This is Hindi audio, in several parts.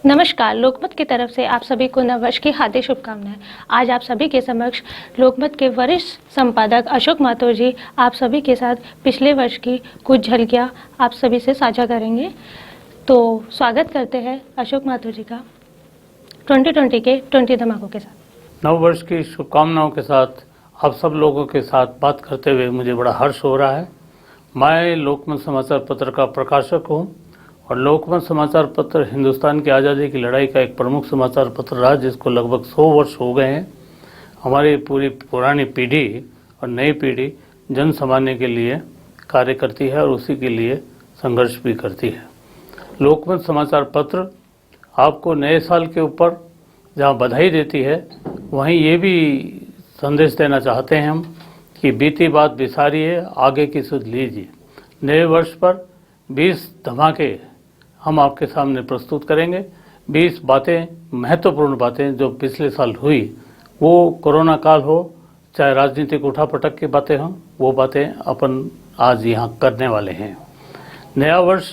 नमस्कार। लोकमत की तरफ से आप सभी को नववर्ष की हार्दिक शुभकामनाएं। आज आप सभी के समक्ष लोकमत के वरिष्ठ संपादक अशोक माथुर जी आप सभी के साथ पिछले वर्ष की कुछ झलकियां आप सभी से साझा करेंगे। तो स्वागत करते हैं अशोक माथुर जी का 2020 के 20 धमाकों के साथ। नववर्ष की शुभकामनाओं के साथ आप सब लोगों के साथ बात करते हुए मुझे बड़ा हर्ष हो रहा है। मैं लोकमत समाचार पत्र का प्रकाशक हूं और लोकमत समाचार पत्र हिंदुस्तान की आज़ादी की लड़ाई का एक प्रमुख समाचार पत्र रहा, जिसको लगभग 100 वर्ष हो गए हैं। हमारी पूरी पुरानी पीढ़ी और नई पीढ़ी जन सामान्य के लिए कार्य करती है और उसी के लिए संघर्ष भी करती है। लोकमत समाचार पत्र आपको नए साल के ऊपर जहाँ बधाई देती है, वहीं ये भी संदेश देना चाहते हैं हम कि बीती बात बिसारिए, आगे की सुध लीजिए। नए वर्ष पर 20 धमाके हम आपके सामने प्रस्तुत करेंगे। 20 बातें, महत्वपूर्ण बातें जो पिछले साल हुई, वो कोरोना काल हो चाहे राजनीतिक उठापटक की बातें हों, वो बातें अपन आज यहाँ करने वाले हैं। नया वर्ष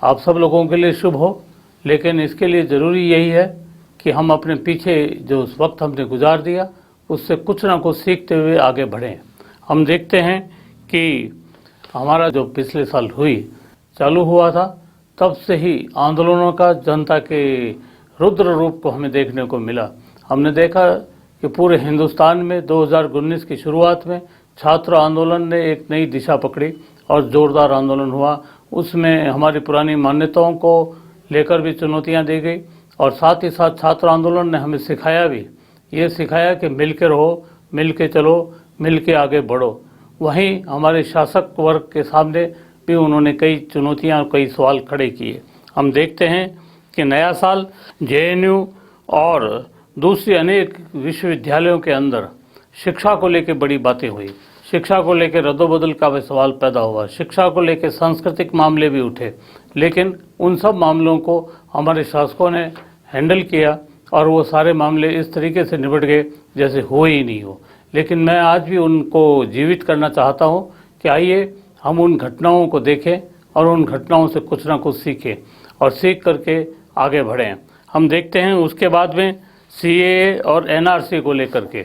आप सब लोगों के लिए शुभ हो, लेकिन इसके लिए ज़रूरी यही है कि हम अपने पीछे जो उस वक्त हमने गुजार दिया उससे कुछ ना कुछ सीखते हुए आगे बढ़ें। हम देखते हैं कि हमारा जो पिछले साल हुई चालू हुआ था, तब से ही आंदोलनों का जनता के रुद्र रूप को हमें देखने को मिला। हमने देखा कि पूरे हिंदुस्तान में 2019 की शुरुआत में छात्र आंदोलन ने एक नई दिशा पकड़ी और ज़ोरदार आंदोलन हुआ। उसमें हमारी पुरानी मान्यताओं को लेकर भी चुनौतियां दी गई और साथ ही साथ छात्र आंदोलन ने हमें सिखाया भी, ये सिखाया कि मिल के रहो, मिल के चलो, मिल के आगे बढ़ो। वहीं हमारे शासक वर्ग के सामने भी उन्होंने कई चुनौतियां, कई सवाल खड़े किए। हम देखते हैं कि नया साल जेएनयू और दूसरी अनेक विश्वविद्यालयों के अंदर शिक्षा को लेकर बड़ी बातें हुई। शिक्षा को लेकर रद्दोबदल का भी सवाल पैदा हुआ। शिक्षा को लेकर सांस्कृतिक मामले भी उठे, लेकिन उन सब मामलों को हमारे शासकों ने हैंडल किया और वो सारे मामले इस तरीके से निपट गए जैसे हो ही नहीं हो। लेकिन मैं आज भी उनको जीवित करना चाहता हूँ कि आइए हम उन घटनाओं को देखें और उन घटनाओं से कुछ ना कुछ सीखें और सीख करके आगे बढ़ें। हम देखते हैं उसके बाद में सीएए और एनआरसी को लेकर के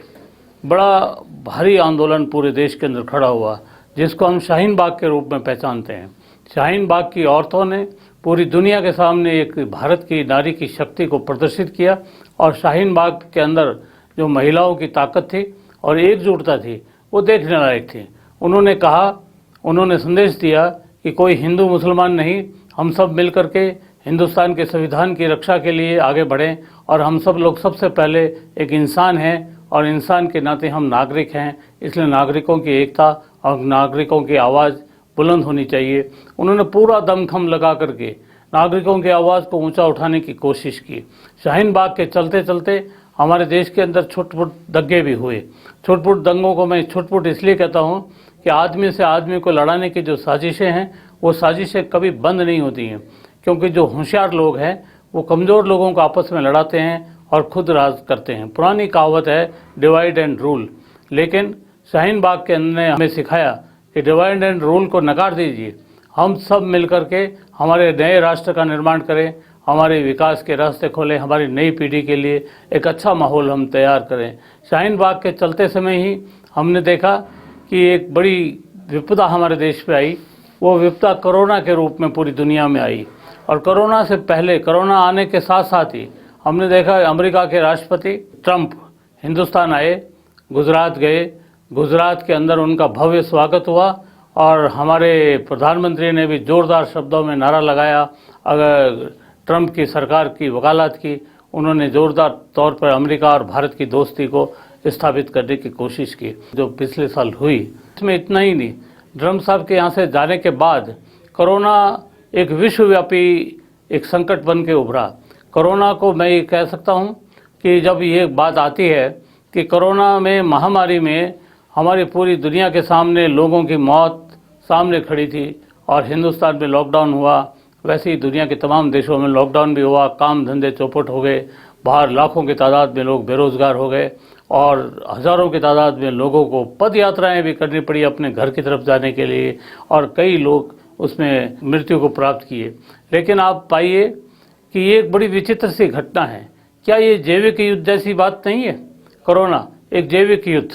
बड़ा भारी आंदोलन पूरे देश के अंदर खड़ा हुआ, जिसको हम शाहीन बाग के रूप में पहचानते हैं। शाहीन बाग की औरतों ने पूरी दुनिया के सामने एक भारत की नारी की शक्ति को प्रदर्शित किया और शाहीन बाग के अंदर जो महिलाओं की ताकत थी और एकजुटता थी, वो देखने लायक थी। उन्होंने कहा, उन्होंने संदेश दिया कि कोई हिंदू मुसलमान नहीं, हम सब मिलकर के हिंदुस्तान के संविधान की रक्षा के लिए आगे बढ़ें और हम सब लोग सबसे पहले एक इंसान हैं और इंसान के नाते हम नागरिक हैं, इसलिए नागरिकों की एकता और नागरिकों की आवाज़ बुलंद होनी चाहिए। उन्होंने पूरा दमखम लगा करके नागरिकों की आवाज़ को ऊंचा उठाने की कोशिश की। शाहीन बाग के चलते चलते हमारे देश के अंदर छुटपुट दंगे भी हुए। छुटपुट दंगों को मैं छुटपुट इसलिए कहता हूँ कि आदमी से आदमी को लड़ाने की जो साजिशें हैं, वो साजिशें कभी बंद नहीं होती हैं, क्योंकि जो होशियार लोग हैं वो कमज़ोर लोगों को आपस में लड़ाते हैं और खुद राज करते हैं। पुरानी कहावत है डिवाइड एंड रूल, लेकिन शाहीन बाग के अंदर ने हमें सिखाया कि डिवाइड एंड रूल को नकार दीजिए, हम सब मिलकर के हमारे नए राष्ट्र का निर्माण करें, हमारे विकास के रास्ते खोलें, हमारी नई पीढ़ी के लिए एक अच्छा माहौल हम तैयार करें। शाहीन बाग के चलते समय ही हमने देखा कि एक बड़ी विपदा हमारे देश पे आई। वो विपदा कोरोना के रूप में पूरी दुनिया में आई और कोरोना से पहले, कोरोना आने के साथ साथ ही हमने देखा अमेरिका के राष्ट्रपति ट्रंप हिंदुस्तान आए, गुजरात गए। गुजरात के अंदर उनका भव्य स्वागत हुआ और हमारे प्रधानमंत्री ने भी जोरदार शब्दों में नारा लगाया। अगर ट्रंप की सरकार की वकालत की, उन्होंने जोरदार तौर पर अमेरिका और भारत की दोस्ती को स्थापित करने की कोशिश की। जो पिछले साल हुई, इसमें इतना ही नहीं, ट्रंप साहब के यहाँ से जाने के बाद कोरोना एक विश्वव्यापी एक संकट बन के उभरा। कोरोना को मैं ये कह सकता हूँ कि जब ये बात आती है कि कोरोना में, महामारी में हमारी पूरी दुनिया के सामने लोगों की मौत सामने खड़ी थी और हिंदुस्तान में लॉकडाउन हुआ, वैसे ही दुनिया के तमाम देशों में लॉकडाउन भी हुआ। काम धंधे चौपट हो गए, बाहर लाखों की तादाद में लोग बेरोजगार हो गए और हज़ारों की तादाद में लोगों को पद यात्राएं भी करनी पड़ी अपने घर की तरफ जाने के लिए और कई लोग उसमें मृत्यु को प्राप्त किए। लेकिन आप पाइए कि ये एक बड़ी विचित्र सी घटना है। क्या ये जैविक युद्ध जैसी बात नहीं है? कोरोना एक जैविक युद्ध,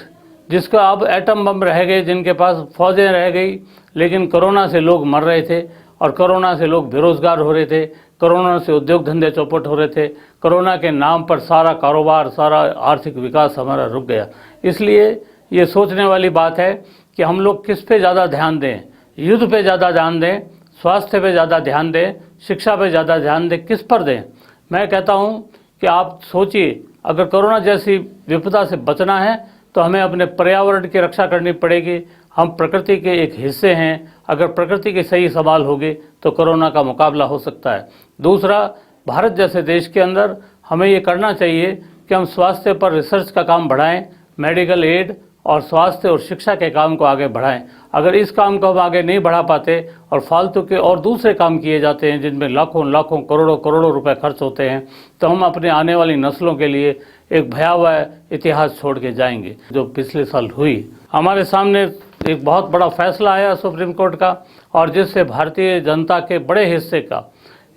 जिसका अब एटम बम रह गए, जिनके पास फौजें रह गई, लेकिन कोरोना से लोग मर रहे थे और कोरोना से लोग बेरोजगार हो रहे थे, कोरोना से उद्योग धंधे चौपट हो रहे थे, कोरोना के नाम पर सारा कारोबार, सारा आर्थिक विकास हमारा रुक गया। इसलिए ये सोचने वाली बात है कि हम लोग किस पे ज़्यादा ध्यान दें, युद्ध पे ज़्यादा ध्यान दें, स्वास्थ्य पे ज़्यादा ध्यान दें, शिक्षा पे ज़्यादा ध्यान दें, किस पर दें? मैं कहता हूँ कि आप सोचिए, अगर कोरोना जैसी विपदा से बचना है तो हमें अपने पर्यावरण की रक्षा करनी पड़ेगी। हम प्रकृति के एक हिस्से हैं, अगर प्रकृति की सही संभाल होगी तो कोरोना का मुकाबला हो सकता है। दूसरा, भारत जैसे देश के अंदर हमें ये करना चाहिए कि हम स्वास्थ्य पर रिसर्च का काम बढ़ाएं, मेडिकल एड और स्वास्थ्य और शिक्षा के काम को आगे बढ़ाएं। अगर इस काम को हम आगे नहीं बढ़ा पाते और फालतू के और दूसरे काम किए जाते हैं जिनमें लाखों लाखों करोड़ों करोड़ों रुपए खर्च होते हैं, तो हम अपने आने वाली नस्लों के लिए एक भयावह इतिहास छोड़ के जाएंगे। जो पिछले साल हुई, हमारे सामने एक बहुत बड़ा फैसला आया सुप्रीम कोर्ट का, और जिससे भारतीय जनता के बड़े हिस्से का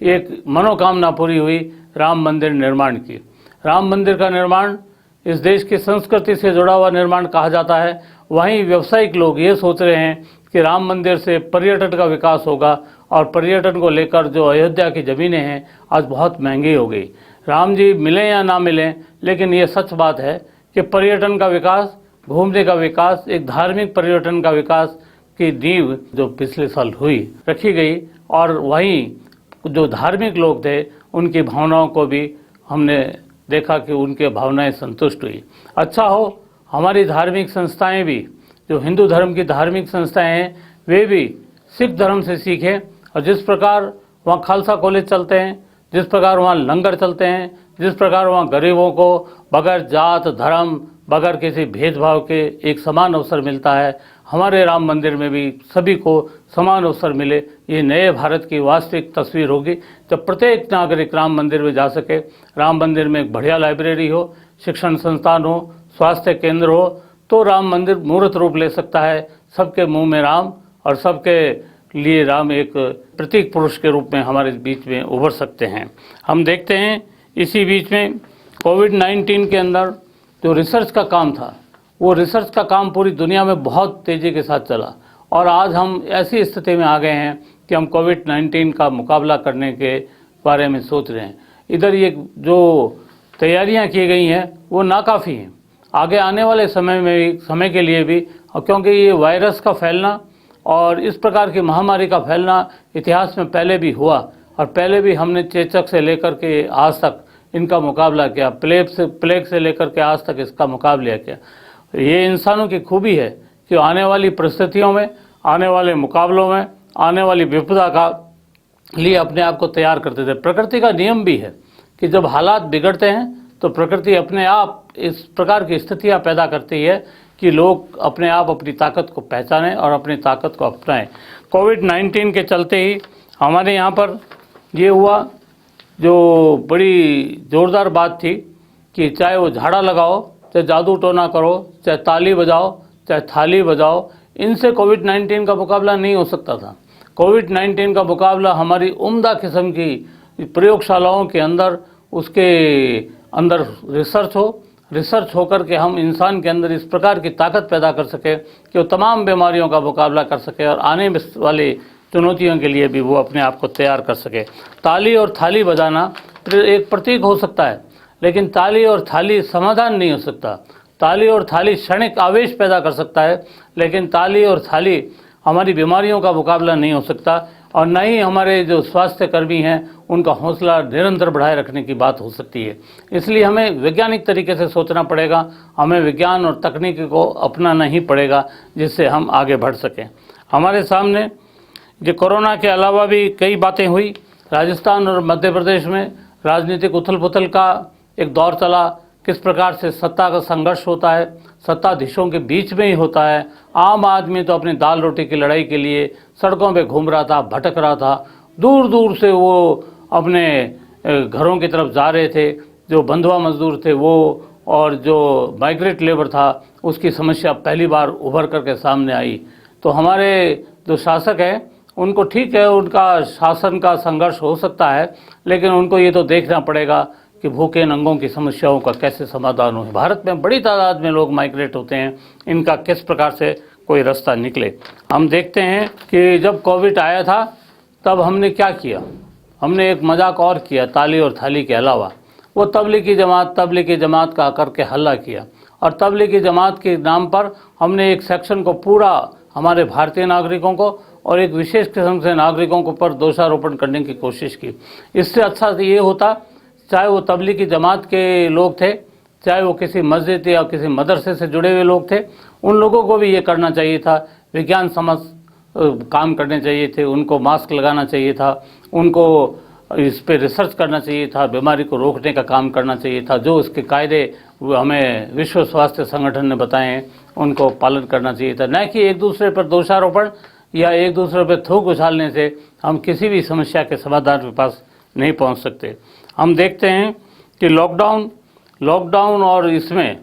एक मनोकामना पूरी हुई, राम मंदिर निर्माण की। राम मंदिर का निर्माण इस देश की संस्कृति से जुड़ा हुआ निर्माण कहा जाता है। वहीं व्यावसायिक लोग ये सोच रहे हैं कि राम मंदिर से पर्यटन का विकास होगा, और पर्यटन को लेकर जो अयोध्या की ज़मीनें हैं आज बहुत महंगी हो गई। राम जी मिलें या ना मिलें, लेकिन ये सच बात है कि पर्यटन का विकास, घूमने का विकास, एक धार्मिक पर्यटन का विकास की नींव जो पिछले साल हुई रखी गई, और वहीं जो धार्मिक लोग थे उनकी भावनाओं को भी हमने देखा कि उनके भावनाएं संतुष्ट हुई। अच्छा हो, हमारी धार्मिक संस्थाएं भी, जो हिंदू धर्म की धार्मिक संस्थाएं हैं, वे भी सिख धर्म से सीखें, और जिस प्रकार वहाँ खालसा कॉलेज चलते हैं, जिस प्रकार वहाँ लंगर चलते हैं, जिस प्रकार वहाँ गरीबों को बगैर जात धर्म, बगैर किसी भेदभाव के एक समान अवसर मिलता है, हमारे राम मंदिर में भी सभी को समान अवसर मिले। ये नए भारत की वास्तविक तस्वीर होगी जब प्रत्येक नागरिक राम मंदिर में जा सके। राम मंदिर में एक बढ़िया लाइब्रेरी हो, शिक्षण संस्थान हो, स्वास्थ्य केंद्र हो, तो राम मंदिर मूर्त रूप ले सकता है। सबके मुंह में राम और सबके लिए राम एक प्रतीक पुरुष के रूप में हमारे बीच में उभर सकते हैं। हम देखते हैं इसी बीच में कोविड-19 के अंदर जो रिसर्च का काम था, वो रिसर्च का काम पूरी दुनिया में बहुत तेज़ी के साथ चला, और आज हम ऐसी स्थिति में आ गए हैं कि हम कोविड-19 का मुकाबला करने के बारे में सोच रहे हैं। इधर ये जो तैयारियां की गई हैं वो नाकाफ़ी हैं, आगे आने वाले समय के लिए भी, और क्योंकि ये वायरस का फैलना और इस प्रकार की महामारी का फैलना इतिहास में पहले भी हुआ, और पहले भी हमने चेचक से लेकर के आज तक इनका मुकाबला किया, प्लेग से लेकर के आज तक इसका मुकाबला किया। ये इंसानों की खूबी है कि आने वाली परिस्थितियों में, आने वाले मुकाबलों में, आने वाली विपदा का लिए अपने आप को तैयार करते थे। प्रकृति का नियम भी है कि जब हालात बिगड़ते हैं तो प्रकृति अपने आप इस प्रकार की स्थितियां पैदा करती है कि लोग अपने आप अपनी ताकत को पहचानें और अपनी ताकत को अपनाएं। कोविड-19 के चलते ही हमारे यहाँ पर ये हुआ, जो बड़ी ज़ोरदार बात थी कि चाहे वो झाड़ा लगाओ, चाहे जादू टोना करो, चाहे ताली बजाओ, चाहे थाली बजाओ, इनसे कोविड-19 का मुकाबला नहीं हो सकता था। कोविड-19 का मुकाबला हमारी उम्दा किस्म की प्रयोगशालाओं के अंदर, उसके अंदर रिसर्च होकर के हम इंसान के अंदर इस प्रकार की ताकत पैदा कर सके कि वो तमाम बीमारियों का मुकाबला कर सके और आने वाली चुनौतियों के लिए भी वो अपने आप को तैयार कर सके। ताली और थाली बजाना एक प्रतीक हो सकता है, लेकिन ताली और थाली समाधान नहीं हो सकता। ताली और थाली क्षणिक आवेश पैदा कर सकता है, लेकिन ताली और थाली हमारी बीमारियों का मुकाबला नहीं हो सकता, और न ही हमारे जो स्वास्थ्य कर्मी हैं उनका हौसला निरंतर बढ़ाए रखने की बात हो सकती है। इसलिए हमें वैज्ञानिक तरीके से सोचना पड़ेगा, हमें विज्ञान और तकनीक को अपनाना ही पड़ेगा, जिससे हम आगे बढ़ सकें। हमारे सामने जो कोरोना के अलावा भी कई बातें हुई। राजस्थान और मध्य प्रदेश में राजनीतिक उथल पुथल का एक दौर चला, किस प्रकार से सत्ता का संघर्ष होता है, सत्ताधीशों के बीच में ही होता है। आम आदमी तो अपनी दाल रोटी की लड़ाई के लिए सड़कों पे घूम रहा था, भटक रहा था, दूर दूर से वो अपने घरों की तरफ जा रहे थे। जो बंधुआ मजदूर थे वो, और जो माइग्रेट लेबर था, उसकी समस्या पहली बार उभर करके सामने आई। तो हमारे जो शासक हैं उनको ठीक है, उनका शासन का संघर्ष हो सकता है, लेकिन उनको ये तो देखना पड़ेगा कि भूखे नंगों की समस्याओं का कैसे समाधान हो। भारत में बड़ी तादाद में लोग माइग्रेट होते हैं, इनका किस प्रकार से कोई रास्ता निकले। हम देखते हैं कि जब कोविड आया था तब हमने क्या किया, हमने एक मजाक और किया ताली और थाली के अलावा। वो तबलीगी जमात का करके हल्ला किया, और तबलीगी जमात के नाम पर हमने एक सेक्शन को पूरा हमारे भारतीय नागरिकों को और एक विशेष किस्म से नागरिकों के ऊपर दोषारोपण करने की कोशिश की। इससे अच्छा तो ये होता, चाहे वो तबलीगी जमात के लोग थे, चाहे वो किसी मस्जिद या किसी मदरसे से जुड़े हुए लोग थे, उन लोगों को भी ये करना चाहिए था, विज्ञान समझ काम करने चाहिए थे, उनको मास्क लगाना चाहिए था, उनको इस पे रिसर्च करना चाहिए था, बीमारी को रोकने का काम करना चाहिए था। जो उसके कायदे हमें विश्व स्वास्थ्य संगठन ने बताए हैं उनको पालन करना चाहिए था, न कि एक दूसरे पर दोषारोपण या एक दूसरे पर थूक उछालने से हम किसी भी समस्या के समाधान के पास नहीं पहुंच सकते। हम देखते हैं कि लॉकडाउन और इसमें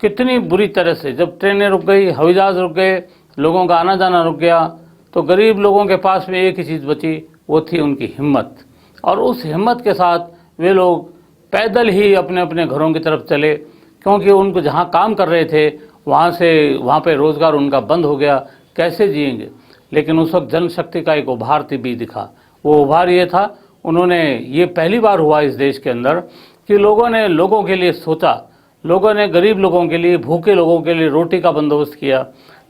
कितनी बुरी तरह से, जब ट्रेनें रुक गई, हवाई जहाज रुक गए, लोगों का आना जाना रुक गया, तो गरीब लोगों के पास में एक ही चीज़ बची, वो थी उनकी हिम्मत। और उस हिम्मत के साथ वे लोग पैदल ही अपने अपने घरों की तरफ चले, क्योंकि उनको जहाँ काम कर रहे थे वहाँ पे रोज़गार उनका बंद हो गया, कैसे जिएंगे। लेकिन उस वक्त जनशक्ति का एक उभार भी दिखा। वो उभार ये था, उन्होंने, ये पहली बार हुआ इस देश के अंदर कि लोगों ने लोगों के लिए सोचा, लोगों ने गरीब लोगों के लिए, भूखे लोगों के लिए रोटी का बंदोबस्त किया।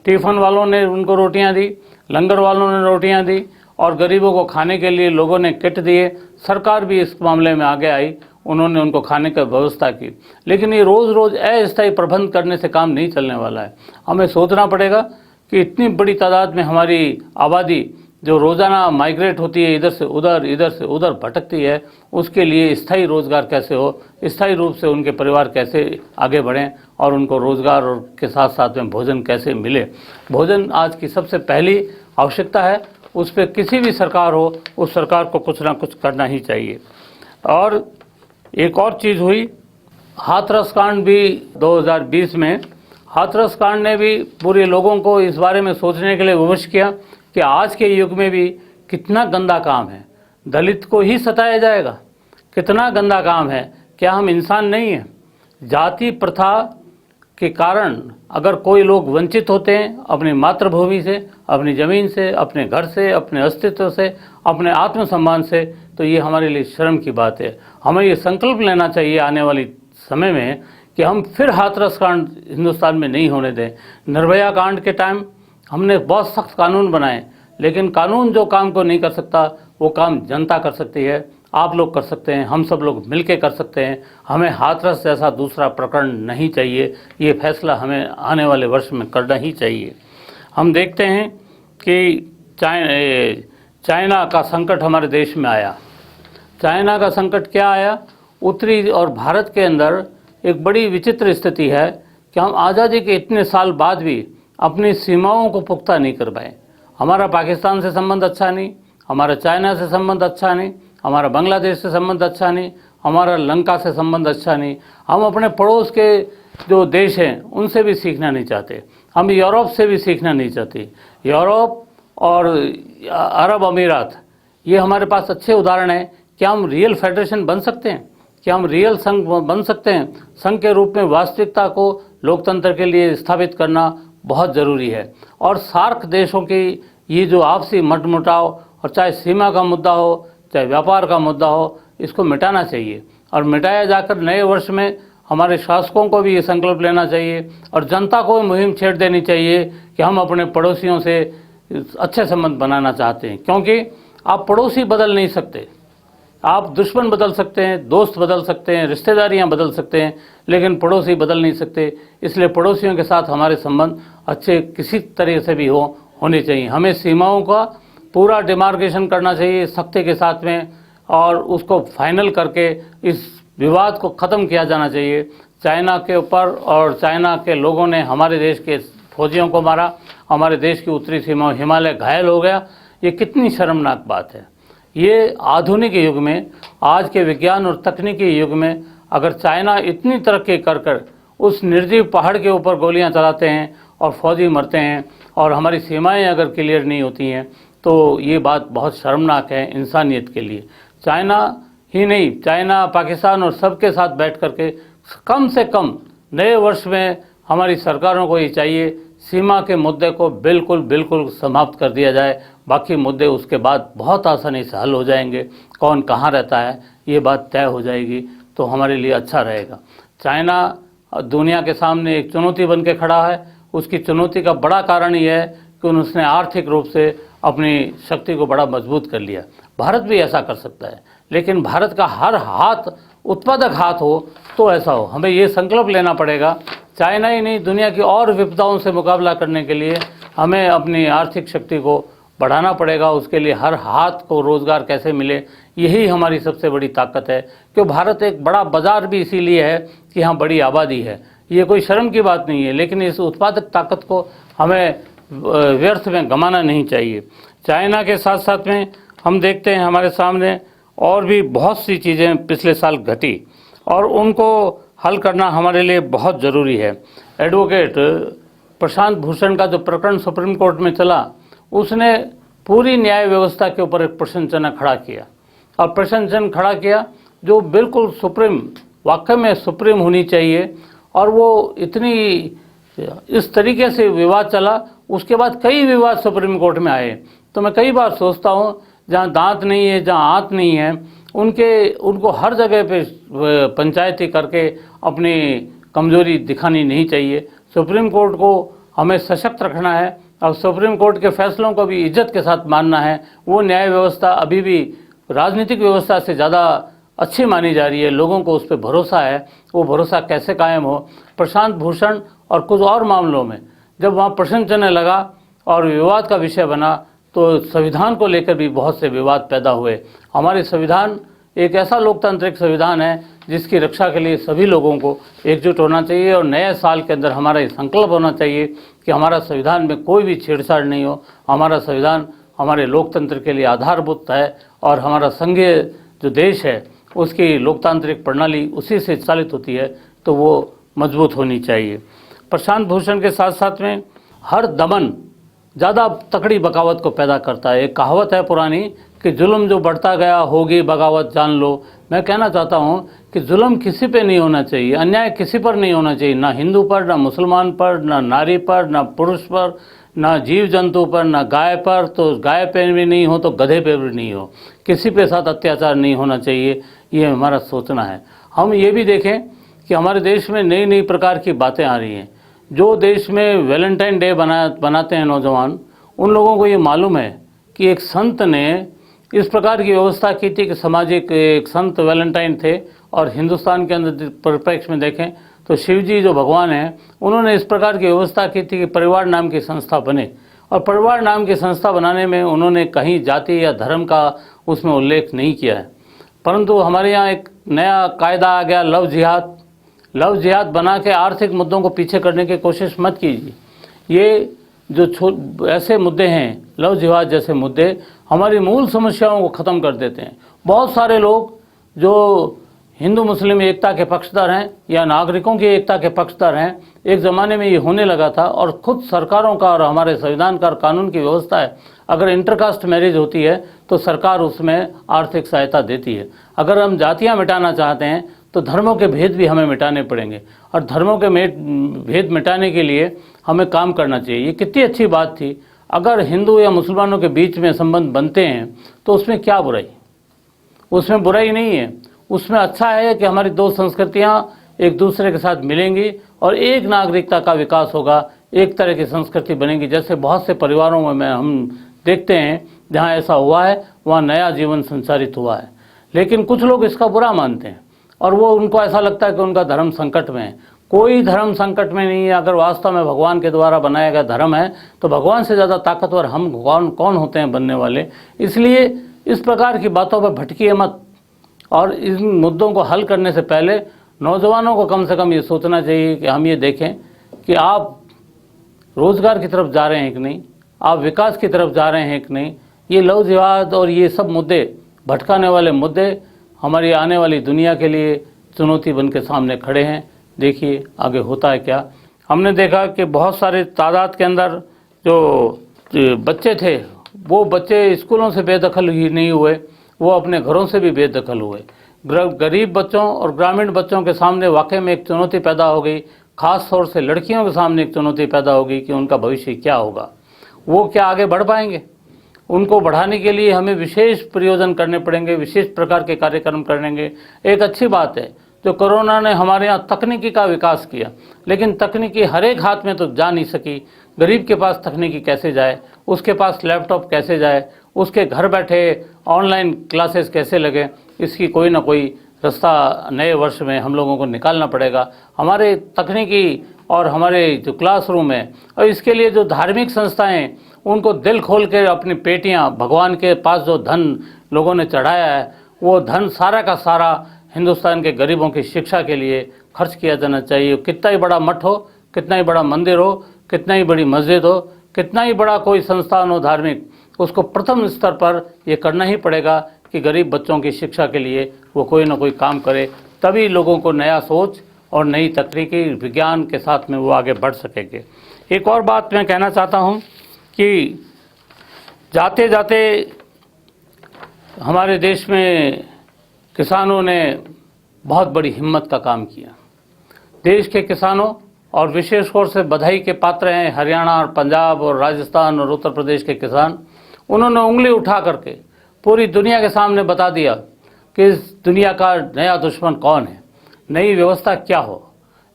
टिफ़िन वालों ने उनको रोटियां दी, लंगर वालों ने रोटियां दी, और गरीबों को खाने के लिए लोगों ने किट दिए। सरकार भी इस मामले में आगे आई, उन्होंने उनको खाने की व्यवस्था की। लेकिन ये रोज़ अस्थायी प्रबंध करने से काम नहीं चलने वाला है। हमें सोचना पड़ेगा कि इतनी बड़ी तादाद में हमारी आबादी जो रोज़ाना माइग्रेट होती है, इधर से उधर भटकती है, उसके लिए स्थायी रोज़गार कैसे हो, स्थायी रूप से उनके परिवार कैसे आगे बढ़ें, और उनको रोज़गार और के साथ साथ में भोजन कैसे मिले। भोजन आज की सबसे पहली आवश्यकता है, उस पर किसी भी सरकार हो, उस सरकार को कुछ ना कुछ करना ही चाहिए। और एक और चीज़ हुई, हाथरस कांड भी 2020 में, हाथरस कांड ने भी पूरे लोगों को इस बारे में सोचने के लिए विवश किया कि आज के युग में भी कितना गंदा काम है, दलित को ही सताया जाएगा, कितना गंदा काम है, क्या हम इंसान नहीं हैं। जाति प्रथा के कारण अगर कोई लोग वंचित होते हैं अपनी मातृभूमि से, अपनी ज़मीन से, अपने घर से, अपने अस्तित्व से, अपने आत्मसम्मान से, तो ये हमारे लिए शर्म की बात है। हमें ये संकल्प लेना चाहिए आने वाली समय में कि हम फिर हाथरस कांड हिंदुस्तान में नहीं होने दें। निर्भया कांड के टाइम हमने बहुत सख्त कानून बनाए, लेकिन कानून जो काम को नहीं कर सकता वो काम जनता कर सकती है, आप लोग कर सकते हैं, हम सब लोग मिलके कर सकते हैं। हमें हाथरस जैसा दूसरा प्रकरण नहीं चाहिए, ये फैसला हमें आने वाले वर्ष में करना ही चाहिए। हम देखते हैं कि चाइना का संकट हमारे देश में आया। चाइना का संकट क्या आया, उत्तरी और भारत के अंदर एक बड़ी विचित्र स्थिति है कि हम आज़ादी के इतने साल बाद भी अपनी सीमाओं को पुख्ता नहीं कर पाए। हमारा पाकिस्तान से संबंध अच्छा नहीं, हमारा चाइना से संबंध अच्छा नहीं, हमारा बांग्लादेश से संबंध अच्छा नहीं, हमारा लंका से संबंध अच्छा नहीं। हम अपने पड़ोस के जो देश हैं उनसे भी सीखना नहीं चाहते, हम यूरोप से भी सीखना नहीं चाहते। यूरोप और अरब अमीरात ये हमारे पास अच्छे उदाहरण हैं। क्या हम रियल फेडरेशन बन सकते हैं? क्या हम रियल संघ बन सकते हैं? संघ के रूप में वास्तविकता को लोकतंत्र के लिए स्थापित करना बहुत ज़रूरी है। और सार्क देशों की ये जो आपसी मतमुटाव, और चाहे सीमा का मुद्दा हो, चाहे व्यापार का मुद्दा हो, इसको मिटाना चाहिए। और मिटाया जाकर नए वर्ष में हमारे शासकों को भी ये संकल्प लेना चाहिए और जनता को मुहिम छेड़ देनी चाहिए कि हम अपने पड़ोसियों से अच्छे संबंध बनाना चाहते हैं। क्योंकि आप पड़ोसी बदल नहीं सकते, आप दुश्मन बदल सकते हैं, दोस्त बदल सकते हैं, रिश्तेदारियां बदल सकते हैं, लेकिन पड़ोसी बदल नहीं सकते। इसलिए पड़ोसियों के साथ हमारे संबंध अच्छे किसी तरह से भी होने चाहिए। हमें सीमाओं का पूरा डिमार्केशन करना चाहिए सख्ती के साथ में, और उसको फाइनल करके इस विवाद को ख़त्म किया जाना चाहिए। चाइना के ऊपर और चाइना के लोगों ने हमारे देश के फौजियों को मारा, हमारे देश की उत्तरी सीमा हिमालय घायल हो गया, ये कितनी शर्मनाक बात है। ये आधुनिक युग में, आज के विज्ञान और तकनीकी युग में, अगर चाइना इतनी तरक्की कर उस निर्जीव पहाड़ के ऊपर गोलियां चलाते हैं और फौजी मरते हैं और हमारी सीमाएं अगर क्लियर नहीं होती हैं, तो ये बात बहुत शर्मनाक है इंसानियत के लिए। चाइना ही नहीं, चाइना, पाकिस्तान और सबके साथ बैठ करके कम से कम नए वर्ष में हमारी सरकारों को ये चाहिए सीमा के मुद्दे को बिल्कुल समाप्त कर दिया जाए। बाकी मुद्दे उसके बाद बहुत आसानी से हल हो जाएंगे। कौन कहाँ रहता है ये बात तय हो जाएगी तो हमारे लिए अच्छा रहेगा। चाइना दुनिया के सामने एक चुनौती बन के खड़ा है। उसकी चुनौती का बड़ा कारण ये है कि उसने आर्थिक रूप से अपनी शक्ति को बड़ा मजबूत कर लिया। भारत भी ऐसा कर सकता है, लेकिन भारत का हर हाथ उत्पादक हाथ हो तो ऐसा हो। हमें ये संकल्प लेना पड़ेगा, चाइना ही नहीं दुनिया की और विपदाओं से मुकाबला करने के लिए हमें अपनी आर्थिक शक्ति को बढ़ाना पड़ेगा। उसके लिए हर हाथ को रोज़गार कैसे मिले, यही हमारी सबसे बड़ी ताकत है। क्यों भारत एक बड़ा बाज़ार भी इसीलिए है कि यहाँ बड़ी आबादी है। ये कोई शर्म की बात नहीं है, लेकिन इस उत्पादक ताकत को हमें व्यर्थ में गंवाना नहीं चाहिए। चाइना के साथ साथ में हम देखते हैं हमारे सामने और भी बहुत सी चीज़ें पिछले साल घटी और उनको हल करना हमारे लिए बहुत ज़रूरी है। एडवोकेट प्रशांत भूषण का जो प्रकरण सुप्रीम कोर्ट में चला, उसने पूरी न्याय व्यवस्था के ऊपर एक प्रश्न चिन्ह खड़ा किया और प्रश्न चिन्ह खड़ा किया जो बिल्कुल सुप्रीम, वाकई में सुप्रीम होनी चाहिए। और वो इतनी इस तरीके से विवाद चला, उसके बाद कई विवाद सुप्रीम कोर्ट में आए। तो मैं कई बार सोचता हूँ जहाँ दांत नहीं है, जहाँ आंत नहीं है, उनको हर जगह पे पंचायती करके अपनी कमजोरी दिखानी नहीं चाहिए। सुप्रीम कोर्ट को हमें सशक्त रखना है और सुप्रीम कोर्ट के फैसलों को भी इज्जत के साथ मानना है। वो न्याय व्यवस्था अभी भी राजनीतिक व्यवस्था से ज़्यादा अच्छी मानी जा रही है, लोगों को उस पर भरोसा है। वो भरोसा कैसे कायम हो? प्रशांत भूषण और कुछ और मामलों में जब वहाँ प्रश्न चिन्ह लगा और विवाद का विषय बना तो संविधान को लेकर भी बहुत से विवाद पैदा हुए। हमारे संविधान एक ऐसा लोकतांत्रिक संविधान है जिसकी रक्षा के लिए सभी लोगों को एकजुट होना चाहिए और नए साल के अंदर हमारा ये संकल्प होना चाहिए कि हमारा संविधान में कोई भी छेड़छाड़ नहीं हो। हमारा संविधान हमारे लोकतंत्र के लिए आधारभूत है और हमारा संघीय जो देश है उसकी लोकतांत्रिक प्रणाली उसी से चालित होती है, तो वो मजबूत होनी चाहिए। प्रशांत भूषण के साथ साथ में हर दमन ज़्यादा तकड़ी बगावत को पैदा करता है। एक कहावत है पुरानी कि जुल्म जो बढ़ता गया होगी बगावत जान लो। मैं कहना चाहता हूँ कि जुल्म किसी पे नहीं होना चाहिए, अन्याय किसी पर नहीं होना चाहिए, ना हिंदू पर, ना मुसलमान पर, ना नारी पर, ना पुरुष पर, ना जीव जंतु पर, ना गाय पर, तो गाय पे भी नहीं हो तो गधे पे भी नहीं हो। किसी पे साथ अत्याचार नहीं होना चाहिए, ये हमारा सोचना है। हम ये भी देखें कि हमारे देश में नई नई प्रकार की बातें आ रही हैं। जो देश में वैलेंटाइन डे बनाते हैं नौजवान, उन लोगों को ये मालूम है कि एक संत ने इस प्रकार की व्यवस्था की थी कि सामाजिक एक संत वैलेंटाइन थे। और हिंदुस्तान के अंदर परिप्रेक्ष्य में देखें तो शिव जी जो भगवान हैं उन्होंने इस प्रकार की व्यवस्था की थी कि परिवार नाम की संस्था बने। और परिवार नाम की संस्था बनाने में उन्होंने कहीं जाति या धर्म का उसमें उल्लेख नहीं किया है। परंतु हमारे यहाँ एक नया कायदा आ गया, लव जिहाद। लव जिहाद बना के आर्थिक मुद्दों को पीछे करने की कोशिश मत कीजिए। ये जो ऐसे मुद्दे हैं, लव जिहाद जैसे मुद्दे हमारी मूल समस्याओं को ख़त्म कर देते हैं। बहुत सारे लोग जो हिंदू मुस्लिम एकता के पक्षधर हैं या नागरिकों की एकता के पक्षधर हैं, एक ज़माने में ये होने लगा था और खुद सरकारों का और हमारे संविधान का और कानून की व्यवस्था है, अगर इंटरकास्ट मैरिज होती है तो सरकार उसमें आर्थिक सहायता देती है। अगर हम जातियाँ मिटाना चाहते हैं तो धर्मों के भेद भी हमें मिटाने पड़ेंगे और धर्मों के भेद मिटाने के लिए हमें काम करना चाहिए। ये कितनी अच्छी बात थी, अगर हिंदू या मुसलमानों के बीच में संबंध बनते हैं तो उसमें क्या बुराई? उसमें बुराई नहीं है। उसमें अच्छा है कि हमारी दो संस्कृतियां एक दूसरे के साथ मिलेंगी और एक नागरिकता का विकास होगा, एक तरह की संस्कृति बनेगी। जैसे बहुत से परिवारों में हम देखते हैं जहां ऐसा हुआ है, वहां नया जीवन संचारित हुआ है। लेकिन कुछ लोग इसका बुरा मानते हैं और वो उनको ऐसा लगता है कि उनका धर्म संकट में है। कोई धर्म संकट में नहीं है। अगर वास्तव में भगवान के द्वारा बनाया गया धर्म है तो भगवान से ज़्यादा ताकतवर हम कौन होते हैं बनने वाले। इसलिए इस प्रकार की बातों पर भटकिए मत और इन मुद्दों को हल करने से पहले नौजवानों को कम से कम ये सोचना चाहिए कि हम ये देखें कि आप रोज़गार की तरफ जा रहे हैं कि नहीं, आप विकास की तरफ जा रहे हैं कि नहीं। ये लव जिहाद और ये सब मुद्दे, भटकाने वाले मुद्दे हमारी आने वाली दुनिया के लिए चुनौती बन के सामने खड़े हैं। देखिए आगे होता है क्या। हमने देखा कि बहुत सारे तादाद के अंदर जो बच्चे थे वो बच्चे स्कूलों से बेदखल ही नहीं हुए, वो अपने घरों से भी बेदखल हुए। गरीब बच्चों और ग्रामीण बच्चों के सामने वाकई में एक चुनौती पैदा हो गई, खास तौर से लड़कियों के सामने एक चुनौती पैदा होगी कि उनका भविष्य क्या होगा, वो क्या आगे बढ़ पाएंगे। उनको बढ़ाने के लिए हमें विशेष प्रयोजन करने पड़ेंगे, विशेष प्रकार के कार्यक्रम करेंगे। एक अच्छी बात है जो कोरोना ने हमारे यहाँ तकनीकी का विकास किया, लेकिन तकनीकी हर एक हाथ में तो जा नहीं सकी। गरीब के पास तकनीकी कैसे जाए, उसके पास लैपटॉप कैसे जाए, उसके घर बैठे ऑनलाइन क्लासेस कैसे लगे, इसकी कोई ना कोई रास्ता नए वर्ष में हम लोगों को निकालना पड़ेगा। हमारे तकनीकी और हमारे जो क्लासरूम है और इसके लिए जो धार्मिक संस्थाएं, उनको दिल खोल के अपनी पेटियां, भगवान के पास जो धन लोगों ने चढ़ाया है, वो धन सारा का सारा हिंदुस्तान के गरीबों की शिक्षा के लिए खर्च किया जाना चाहिए। कितना ही बड़ा मठ हो, कितना ही बड़ा मंदिर हो, कितना ही बड़ी मस्जिद हो, कितना ही बड़ा कोई संस्थान हो धार्मिक, उसको प्रथम स्तर पर यह करना ही पड़ेगा कि गरीब बच्चों की शिक्षा के लिए वो कोई ना कोई काम करे, तभी लोगों को नया सोच और नई तकनीकी विज्ञान के साथ में वो आगे बढ़ सकेंगे। एक और बात मैं कहना चाहता हूँ कि जाते जाते हमारे देश में किसानों ने बहुत बड़ी हिम्मत का काम किया। देश के किसानों और विशेष तौर से बधाई के पात्र हैं हरियाणा और पंजाब और राजस्थान और उत्तर प्रदेश के किसान। उन्होंने उंगली उठा करके पूरी दुनिया के सामने बता दिया कि इस दुनिया का नया दुश्मन कौन है, नई व्यवस्था क्या हो।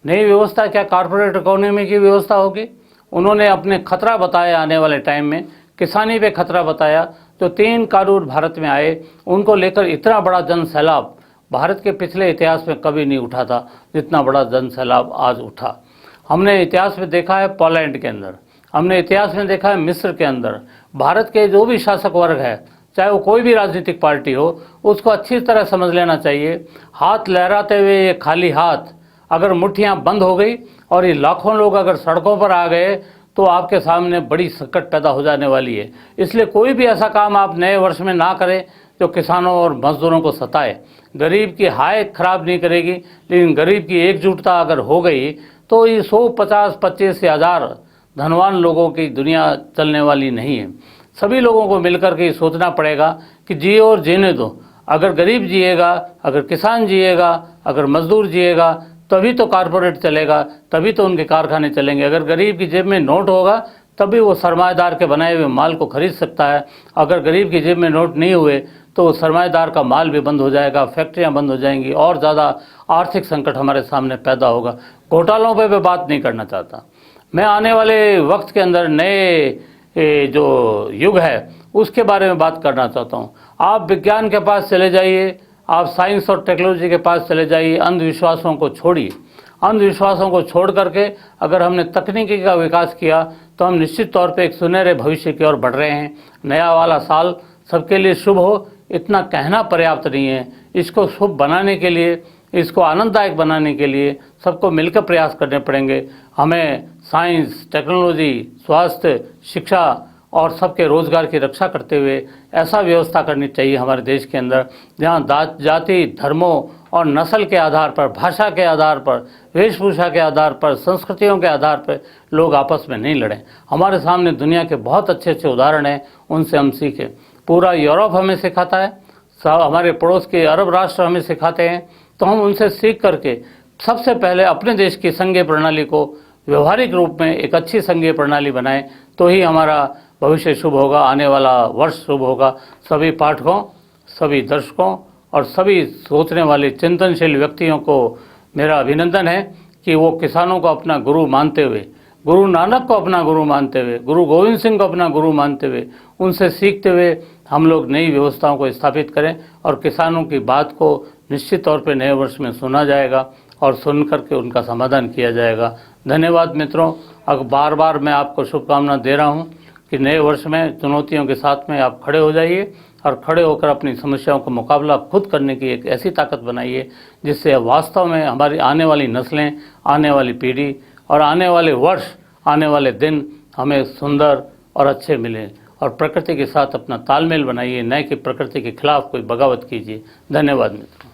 नई व्यवस्था क्या कॉर्पोरेट इकोनॉमी की व्यवस्था होगी। उन्होंने अपने खतरा बताया, आने वाले टाइम में किसानी पे खतरा बताया। तो 3 कानून भारत में आए, उनको लेकर इतना बड़ा जन सैलाब भारत के पिछले इतिहास में कभी नहीं उठा था जितना बड़ा जन सैलाब आज उठा। हमने इतिहास में देखा है पोलैंड के अंदर, हमने इतिहास में देखा है मिस्र के अंदर। भारत के जो भी शासक वर्ग है, चाहे वो कोई भी राजनीतिक पार्टी हो, उसको अच्छी तरह समझ लेना चाहिए। हाथ लहराते हुए ये खाली हाथ अगर मुट्ठियां बंद हो गई और ये लाखों लोग अगर सड़कों पर आ गए तो आपके सामने बड़ी संकट पैदा हो जाने वाली है। इसलिए कोई भी ऐसा काम आप नए वर्ष में ना करें जो किसानों और मजदूरों को सताए। गरीब की हाय खराब नहीं करेगी, लेकिन गरीब की एकजुटता अगर हो गई तो ये 100, 50, 25 या 1000 धनवान लोगों की दुनिया चलने वाली नहीं है। सभी लोगों को मिलकर के सोचना पड़ेगा कि जिए और जीने दो। अगर गरीब जिएगा, अगर किसान जिएगा, अगर मजदूर जिएगा, तभी तो कॉरपोरेट चलेगा, तभी तो उनके कारखाने चलेंगे। अगर गरीब की जेब में नोट होगा तभी वो सरमाएदार के बनाए हुए माल को खरीद सकता है। अगर गरीब की जेब में नोट नहीं हुए तो वो सरमाएदार का माल भी बंद हो जाएगा, फैक्ट्रियां बंद हो जाएंगी और ज़्यादा आर्थिक संकट हमारे सामने पैदा होगा। घोटालों पे मैं बात नहीं करना चाहता। मैं आने वाले वक्त के अंदर नए जो युग है उसके बारे में बात करना चाहता हूँ। आप विज्ञान के पास चले जाइए, आप साइंस और टेक्नोलॉजी के पास चले जाइए, अंधविश्वासों को छोड़िए। अंधविश्वासों को छोड़ करके अगर हमने तकनीकी का विकास किया तो हम निश्चित तौर पे एक सुनहरे भविष्य की ओर बढ़ रहे हैं। नया वाला साल सबके लिए शुभ हो, इतना कहना पर्याप्त नहीं है। इसको शुभ बनाने के लिए, इसको आनंददायक बनाने के लिए सबको मिलकर प्रयास करने पड़ेंगे। हमें साइंस, टेक्नोलॉजी, स्वास्थ्य, शिक्षा और सबके रोजगार की रक्षा करते हुए ऐसा व्यवस्था करनी चाहिए हमारे देश के अंदर जहाँ जाति, धर्मों और नस्ल के आधार पर, भाषा के आधार पर, वेशभूषा के आधार पर, संस्कृतियों के आधार पर लोग आपस में नहीं लड़ें। हमारे सामने दुनिया के बहुत अच्छे अच्छे उदाहरण हैं, उनसे हम सीखें। पूरा यूरोप हमें सिखाता है, हमारे पड़ोस के अरब राष्ट्र हमें सिखाते हैं, तो हम उनसे सीख करके सबसे पहले अपने देश की संघीय प्रणाली को व्यवहारिक रूप में एक अच्छी संघीय प्रणाली बनाएं, तो ही हमारा भविष्य शुभ होगा, आने वाला वर्ष शुभ होगा। सभी पाठकों, सभी दर्शकों और सभी सोचने वाले चिंतनशील व्यक्तियों को मेरा अभिनंदन है कि वो किसानों को अपना गुरु मानते हुए, गुरु नानक को अपना गुरु मानते हुए, गुरु गोविंद सिंह को अपना गुरु मानते हुए, उनसे सीखते हुए हम लोग नई व्यवस्थाओं को स्थापित करें और किसानों की बात को निश्चित तौर पे नए वर्ष में सुना जाएगा और सुन करके उनका समाधान किया जाएगा। धन्यवाद मित्रों। अब बार बार मैं आपको शुभकामना दे रहा हूँ कि नए वर्ष में चुनौतियों के साथ में आप खड़े हो जाइए और खड़े होकर अपनी समस्याओं का मुकाबला खुद करने की एक ऐसी ताकत बनाइए जिससे वास्तव में हमारी आने वाली नस्लें, आने वाली पीढ़ी और आने वाले वर्ष, आने वाले दिन हमें सुंदर और अच्छे मिलें। और प्रकृति के साथ अपना तालमेल बनाइए, न कि प्रकृति के खिलाफ कोई बगावत कीजिए। धन्यवाद मित्रों।